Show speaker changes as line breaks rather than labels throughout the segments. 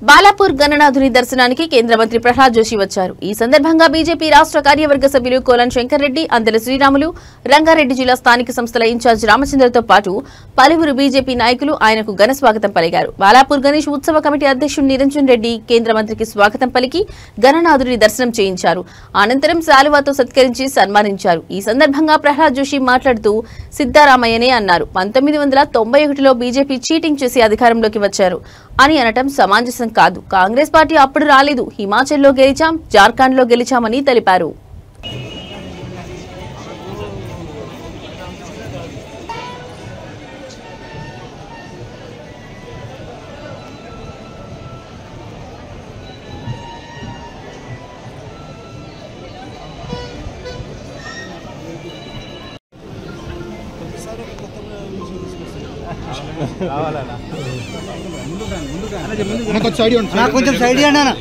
బాలాపూర్ గణనాథుని దర్శనానికి కేంద్ర మంత్రి ప్రహ్లాద్ జోషి వచ్చారు. ఈ సందర్భంగా బీజేపీ రాష్ట్ర కార్యవర్గ సభ్యులు కోలన్ శంకర్ రెడ్డి, అందెల శ్రీరాములు, రంగారెడ్డి జిల్లా స్థానిక సంస్థల ఇన్ఛార్జ్ రామచంద్రతో పాటు పలువురు బీజేపీ నాయకులు ఆయనకు ఘన స్వాగతం పలికారు. బాలాపూర్ గణేష్ ఉత్సవ కమిటీ అధ్యక్షుడు నిరంజన్ రెడ్డి కేంద్ర మంత్రికి స్వాగతం పలికి గణనాథుని దర్శనం చేయించారు. అనంతరం శాలువాతో సత్కరించి సన్మానించారు. ఈ సందర్భంగా ప్రహ్లాద్ జోషి మాట్లాడుతూ సిద్దారామయ్యనే అన్నారు. 1991లో బీజేపీ చీటింగ్ చేసి అధికారంలోకి వచ్చారు అని అనటం సమంజసం కాదు. కాంగ్రెస్ పార్టీ అప్పుడు రాలేదు, హిమాచల్లో గెలిచాం, జార్ఖండ్ లో గెలిచామని తెలిపారు.
కొంచెం సైడ్ ఇవ్వండి అన్న.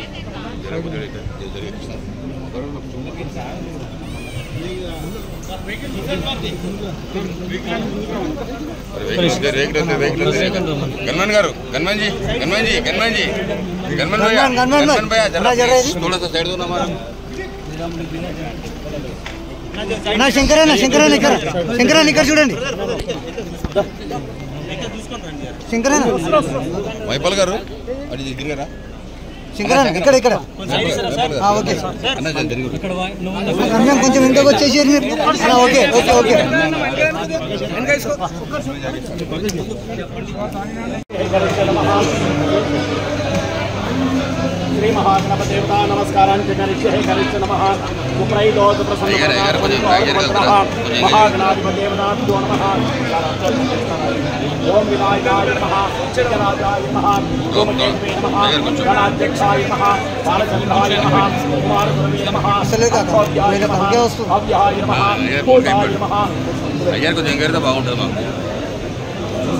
गनमन गारू गनमन जी गनमन जी गनमन जी गनमन भैया गनमन भैया थोड़ा सा साइड दो ना हमारा
నా శంకరన్న శంకరన్న ఇక్కడ చూడండి. శంకరన్న
మైపల్ గారు అది దగ్గరగా
శంకరన్న ఇక్కడ ఓకే గమ్యం కొంచెం ఇంటికి వచ్చేసారు మీరు. ఓకే ఓకే ఓకే
श्री महागणपदेवता नमस्कारांच गणेश नमः उप्रैलोक प्रसन्न महागणाधिपदेवताभ्यो नमः ओम विनायकाय नमः चक्रराजाय नमः ओमकेतवे नमः गणाध्यक्षाय नमः बालचंद्राय नमः कुमारगुरवे नमः अव्याय नमः भूताय नमः
అయ్యారు కొంచెం ఎంగేరితే బాగుంటుంది మాకు.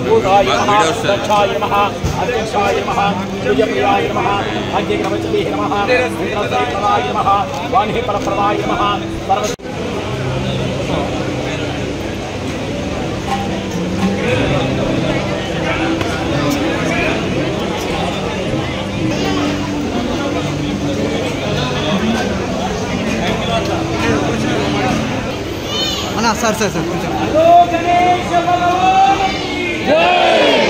भूताय नमः दक्षाय नमः अध्यक्षाय नमः सूर्यप्रियाय नमः भाग्यग्रहवचले नमः इंद्रसेनाय नमः वाणी परप्रदाय नमः सर्व
అన్న సార్ కొంచెం
गणेश भगवान की जय।